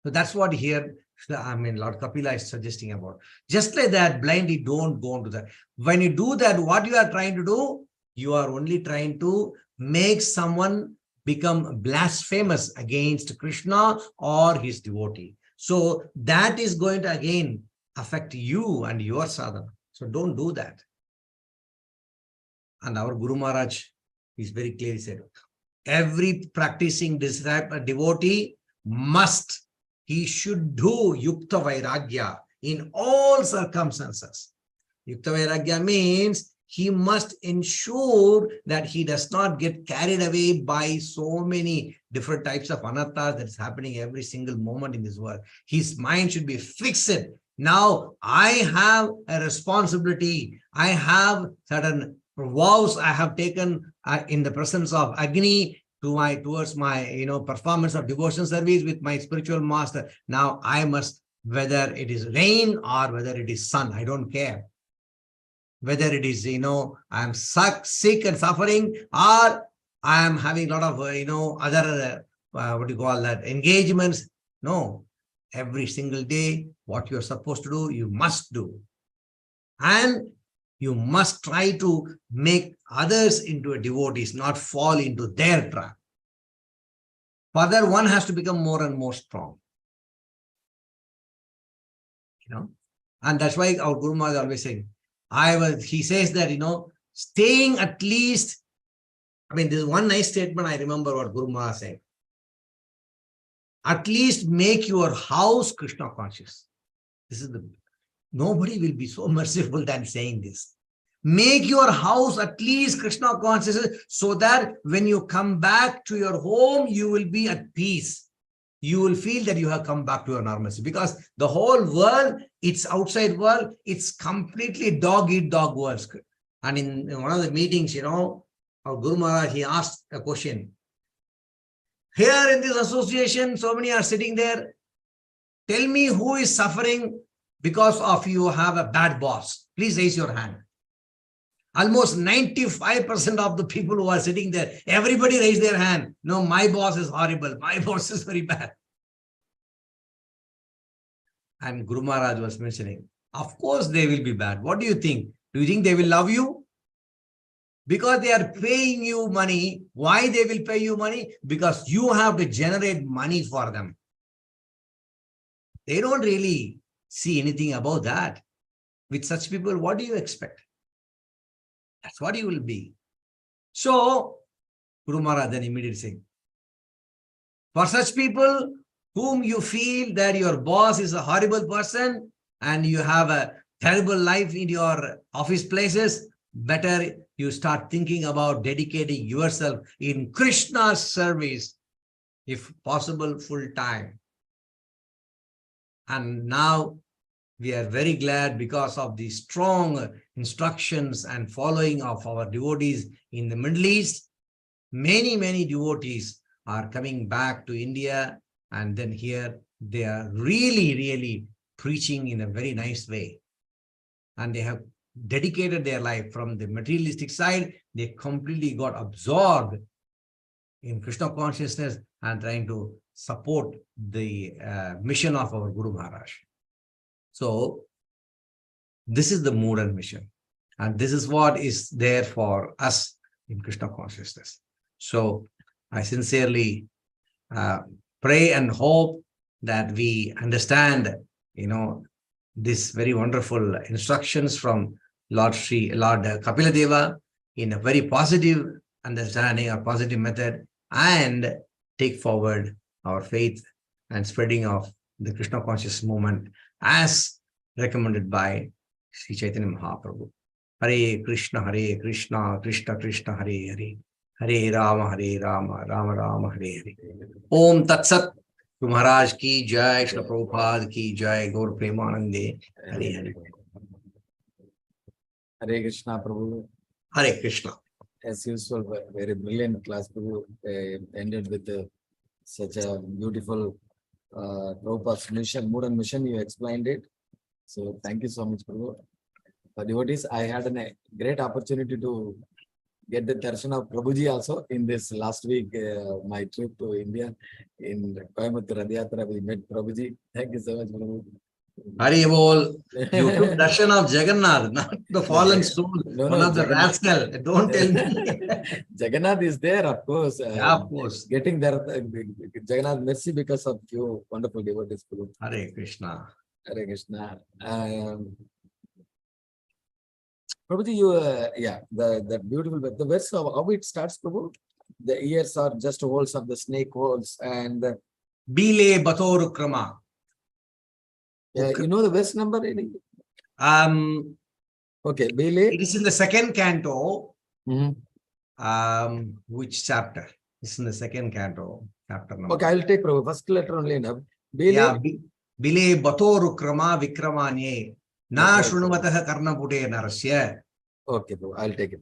So that's what here, Lord Kapila is suggesting about. Just like that, blindly don't go into that. When you do that, what you are trying to do, you are only trying to make someone become blasphemous against Krishna or his devotee. So that is going to again affect you and your sadhana. So don't do that. And our Guru Maharaj is very clearly said, every practicing devotee must, he should do Yukta Vairagya in all circumstances. Yukta Vairagya means he must ensure that he does not get carried away by so many different types of anarthas that is happening every single moment in this world. His mind should be fixed. Now I have a responsibility. I have certain vows I have taken in the presence of Agni towards my performance of devotion service with my spiritual master. Now I must, whether it is rain or whether it is sun, I don't care. Whether it is, I'm sick and suffering, or I am having a lot of, other, what do you call that, engagements. No, every single day, what you're supposed to do, you must do. And you must try to make others into a devotees, not fall into their trap. Further, one has to become more and more strong. And that's why our Guru Maharaj is always saying, he says that, staying at least, this is one nice statement. I remember what Guru Maharaj said. At least make your house Krishna conscious. Nobody will be so merciful than saying this. Make your house at least Krishna conscious, so that when you come back to your home, you will be at peace. You will feel that you have come back to your normalcy, because the whole world, it's outside world, it's completely dog-eat-dog world. And in one of the meetings, our Guru Maharaj, he asked a question. Here in this association, so many are sitting there. Tell me who is suffering because of you have a bad boss. Please raise your hand. Almost 95% of the people who are sitting there, everybody raise their hand. No, my boss is horrible. My boss is very bad. And Guru Maharaj was mentioning, of course they will be bad. What do you think? Do you think they will love you? Because they are paying you money. Why they will pay you money? Because you have to generate money for them. They don't really see anything about that. With such people, what do you expect? That's what you will be. So, Guru Maharaj then immediately saying, for such people whom you feel that your boss is a horrible person and you have a terrible life in your office places, better you start thinking about dedicating yourself in Krishna's service, if possible, full time. And now we are very glad, because of the strong instructions and following of our devotees in the Middle East, many, many devotees are coming back to India, and then here they are really, really preaching in a very nice way. And they have dedicated their life from the materialistic side. They completely got absorbed in Krishna consciousness and trying to support the mission of our Guru Maharaj. So this is the mood and mission. And this is what is there for us in Krishna consciousness. So I sincerely pray and hope that we understand, this very wonderful instructions from Lord Kapila Deva in a very positive understanding, a positive method, and take forward our faith and spreading of the Krishna conscious movement as recommended by Sri Chaitanya Mahaprabhu. Hare Krishna, Krishna Krishna, Hare Hare, Hare Rama, Rama Rama, Hare Hare. Om Tat Sat. Maharaj ki jai, Shri Prabhupada ki jai, Gaur Premanande, Hare Hare. Hare Krishna, Prabhu. Hare Krishna. As usual, very brilliant class, Prabhu. Ended with such a beautiful Prabhupada's mission, mood and mission. You explained it. So thank you so much, Prabhu. For devotees, I had a great opportunity to get the darshan of Prabhuji also in this last week, my trip to India in Coimbatore Radhayatra. We met Prabhuji. Thank you so much, Prabhu. Hari Bol, you took darshan of Jagannath, not the fallen soul, one of the rascal. Don't tell me. Jagannath is there, of course. Yeah, of course. Getting there, Jagannath mercy because of you, wonderful devotees. Hare Krishna. Hare Krishna. Prabhuji, you, that beautiful, the verse of how it starts, Prabhu? The ears are just holes of the snake holes, and Bile Batorukrama. you know the verse number? Okay, Bile. It is in the second canto. Mm-hmm. Which chapter? It's in the second canto, chapter number. Okay, I'll take Prabhu. First letter only enough. Bile. Yeah, Bile Batorukrama Vikramanye. Na Shunumatah Karnapute Narasya. Okay, Prabhu. I'll take it.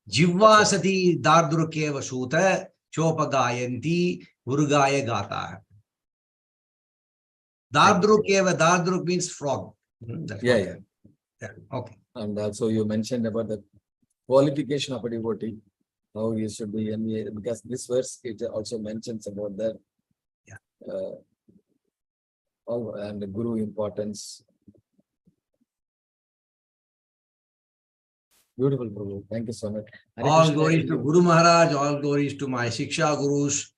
Jivvasati Dardrukeva Shuta Chopagayanti Urugaya Gata. Dardruk means frog. Yeah. Okay. And also you mentioned about the qualification of a devotee, how he should be, because this verse it also mentions about that. Yeah. And the guru importance. Beautiful, Prabhu. Thank you so much. All glories to Guru Maharaj, all glories to my Shiksha Gurus,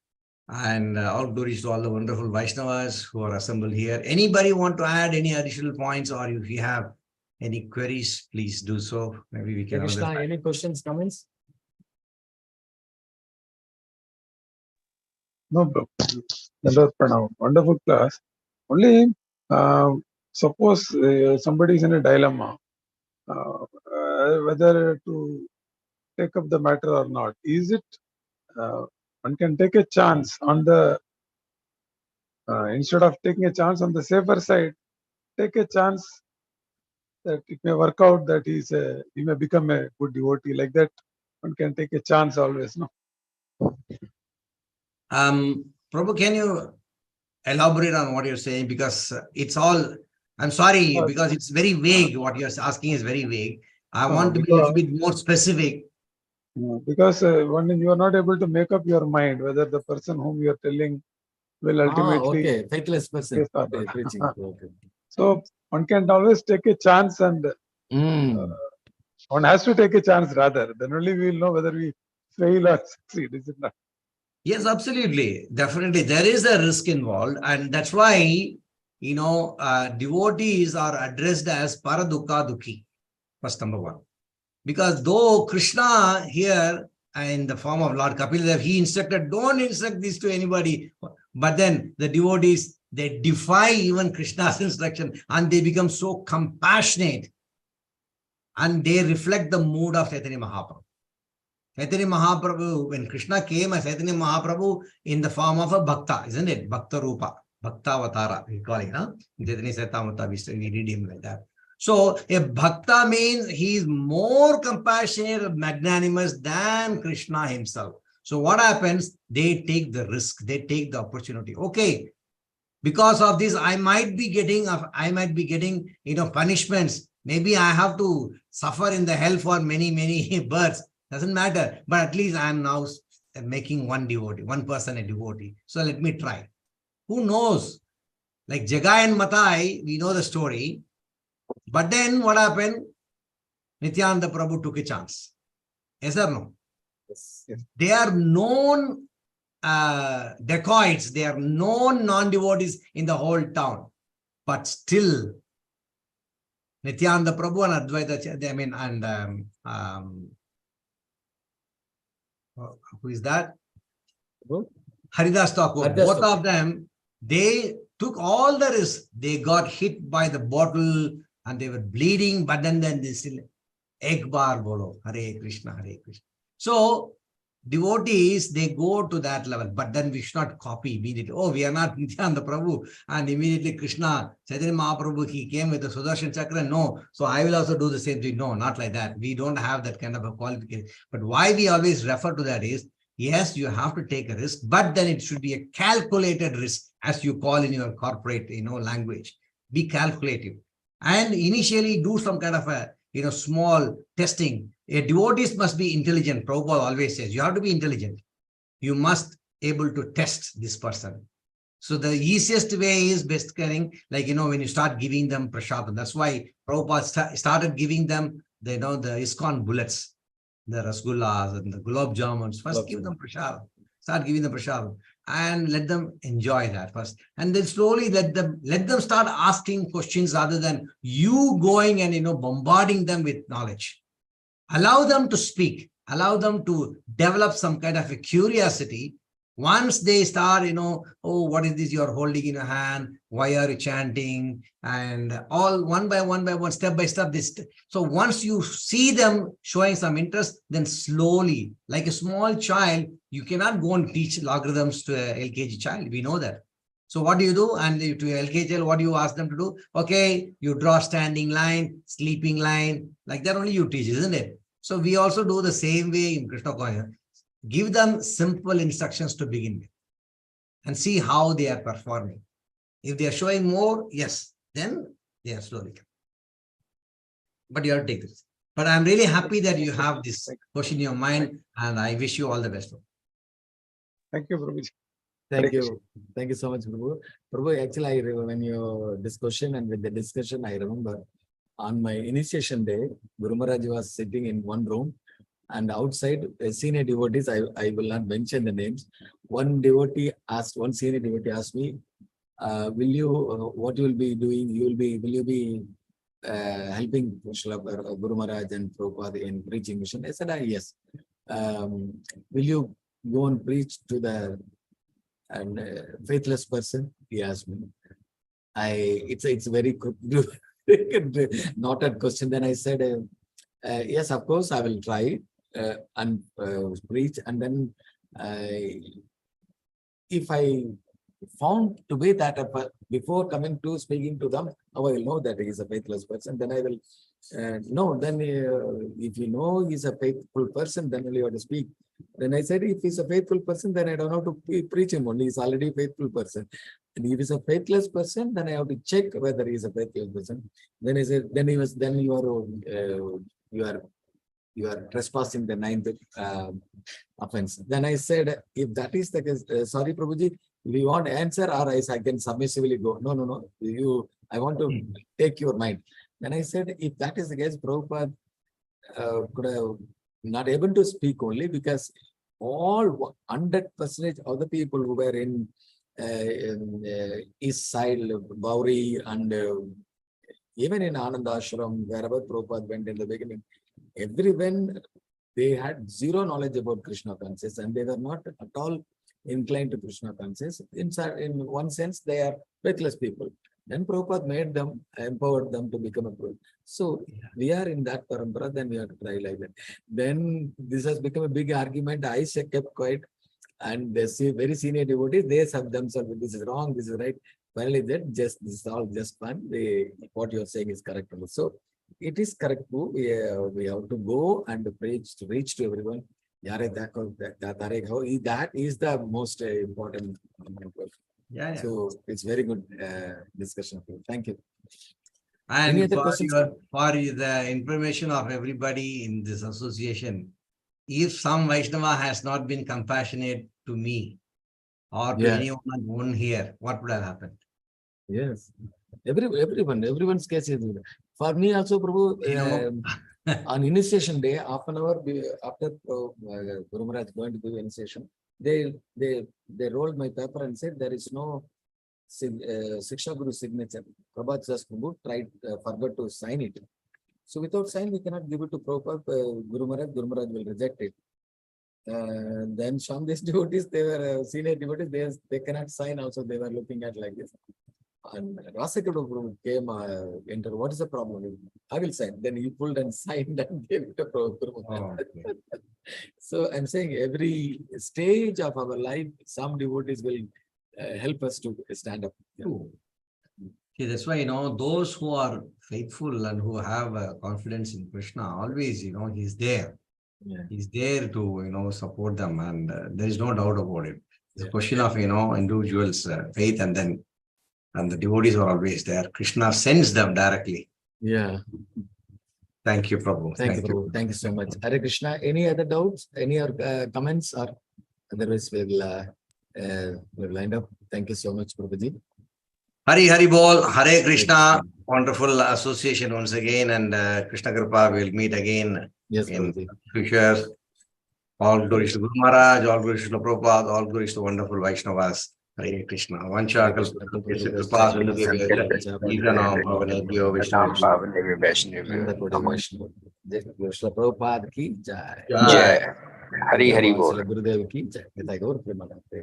and all glories to all the wonderful Vaishnavas who are assembled here. Anybody want to add any additional points, or if you have any queries, please do so. Maybe we can. Krishna, any questions, comments? No, bro. Wonderful class. Only suppose somebody is in a dilemma, whether to take up the matter or not. Is it one can take a chance on the instead of taking a chance on the safer side, take a chance that it may work out that he may become a good devotee. Like that, one can take a chance always. No. Prabhu, can you elaborate on what you're saying? Because it's all, I'm sorry, because it's very vague. What you're asking is very vague. I want to be a little bit more specific. Because when you are not able to make up your mind whether the person whom you are telling will ultimately faithless person. So one can always take a chance, and one has to take a chance rather. Then only we will know whether we fail or succeed, is it not? Yes, absolutely. Definitely. There is a risk involved. And that's why, devotees are addressed as Paradukha Dukhi. First, number one. Because though Krishna here in the form of Lord Kapil Dev, he instructed, don't instruct this to anybody. But then the devotees, they defy even Krishna's instruction and they become so compassionate. And they reflect the mood of Chaitanya Mahaprabhu. Chaitanya Mahaprabhu, when Krishna came as Chaitanya Mahaprabhu in the form of a Bhakta, isn't it? Bhakta Rupa, Bhakta Avatara, we call it, huh? Chaitanya Satamata, we read him like that. So a Bhakta means he is more compassionate, magnanimous than Krishna himself. So what happens? They take the risk, they take the opportunity. Okay, because of this, I might be getting, punishments. Maybe I have to suffer in the hell for many births. Doesn't matter. But at least I am now making one person a devotee. So let me try. Who knows? Like Jagai and Matai, we know the story. But then what happened? Nityananda Prabhu took a chance. Yes or no? Yes. They are known dacoits. They are known non-devotees in the whole town. But still, Nityananda Prabhu and Advaita, who is that? Haridas Thakur. Both of them, they took all the risk. They got hit by the bottle and they were bleeding, but then they still, Ek bar bolo, Hare Krishna, Hare Krishna. So, devotees, they go to that level, but then we should not copy immediately. Oh, we are not Nityananda Prabhu, and immediately Krishna, Chaitanya Mahaprabhu, he came with the Sudarshan Chakra. No, so I will also do the same thing. No, not like that. We don't have that kind of a qualification. But why we always refer to that is, yes, you have to take a risk, but then it should be a calculated risk, as you call in your corporate, language. Be calculative. And initially do some kind of a, small testing. A devotee must be intelligent. Prabhupada always says, you have to be intelligent. You must able to test this person. So the easiest way is best caring, like, when you start giving them prasadam. That's why Prabhupada started giving them, the ISKCON bullets, the rasgullas and the gulab jamuns. First give them prasadam. Start giving them prasadam and let them enjoy that first. And then slowly let them start asking questions rather than you going and, bombarding them with knowledge. Allow them to speak, allow them to develop some kind of a curiosity. Once they start, oh, what is this you're holding in your hand? Why are you chanting? And all one by one, step by step. So once you see them showing some interest, then slowly, like a small child, you cannot go and teach logarithms to a LKG child. We know that. So what do you do? And to LKG child, what do you ask them to do? Okay, you draw standing line, sleeping line, like that only you teach, isn't it? So we also do the same way in Krishna consciousness. Give them simple instructions to begin with and see how they are performing. If they are showing more, yes, then they are slowly coming. But you have to take this. But I'm really happy that you have this question in your mind, and I wish you all the best. Thank you, Prabhuji. Thank you. Thank you so much, Prabhu. Prabhu, actually, when you this question and with the discussion, I remember on my initiation day, Guru Maharaj was sitting in one room, and outside senior devotees, I will not mention the names. One senior devotee asked me, will you, what you will be doing? Will you be helping Guru Maharaj and Prabhupada in preaching mission? I said, yes. Will you go and preach to the faithless person? He asked me. It's very not a question. Then I said, yes, of course, I will try and preach. And then if I found to be that before coming to speaking to them, I will know that he is a faithless person. Then I will know. Then if you know he's a faithful person, then only you have to speak. Then I said, if he's a faithful person, then I don't have to preach him only. He's already a faithful person. And if he's a faithless person, then I have to check whether he's a faithful person. Then I said, then you are trespassing the 9th offense. Then I said, if that is the case, sorry, Prabhuji, if you want to answer, or I can submissively go. No. I want to take your mind. Then I said, if that is the case, Prabhupada could have not able to speak only because all 100% of the people who were in east side, Bauri, and even in Anand Ashram, wherever Prabhupada went in the beginning, everyone, they had zero knowledge about Krishna consciousness, and they were not at all inclined to Krishna consciousness. In one sense, they are faithless people. Then Prabhupada made them, empowered them to become a Prabhupada. So we are in that parampara, then we have to try like that. Then this has become a big argument. I kept quiet, and they see very senior devotees, they have themselves, this is wrong, this is right. Finally, this is all just fun. What you are saying is correct. So it is correct. We have to go and preach, to reach to everyone. That is the most important. Yeah. So it's very good discussion. Thank you. And Any other questions? For the information of everybody in this association, if some Vaishnava has not been compassionate to me or to anyone here, what would have happened? Yes. Everyone's case is good. For me also, Prabhu, on initiation day, half an hour after Guru Maharaj going to give initiation, they rolled my paper and said there is no Siksha Guru signature. Prabhupada just forgot to sign it. So without sign, we cannot give it to Prabhupada. Guru Maharaj will reject it. Then some these devotees, they were senior devotees, they cannot sign also. They were looking at like this. And Rasakadu came, entered. What is the problem? I will sign. Then he pulled and signed and gave it to Prabhupada. Oh, okay. So I'm saying every stage of our life, some devotees will help us to stand up. Yeah. See, that's why, those who are faithful and who have confidence in Krishna, always, he's there. Yeah. He's there to, support them. And there is no doubt about it. It's a question of, individuals' faith, and the devotees are always there. Krishna sends them directly. Yeah. Thank you, Prabhu. Thank you, Prabhu. Thank you so much. Hare Krishna. Any other doubts? Any other comments? Or otherwise, we'll lined up. Thank you so much, Prabhuji. Hari Bol, Hare Krishna. Wonderful association once again, and Krishna Kripa will meet again in future. All glories to Guru Maharaj, all glories to Prabhupada, all glories to wonderful Vaishnavas. Hare Krishna. Vancha kalpataru kripa sindhu Idanam Bhavanebhyo Vishnu. Nanda Kodi Vaishnav. Srila Prabhupada ki jai. Jai. Hari Hari Bol. Srila Gurudev ki jai. Nitai Gaur Premanande.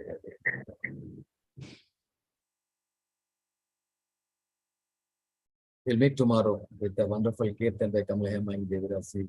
We'll meet tomorrow with a wonderful Kirtan by Kamala Hema and Devirasi.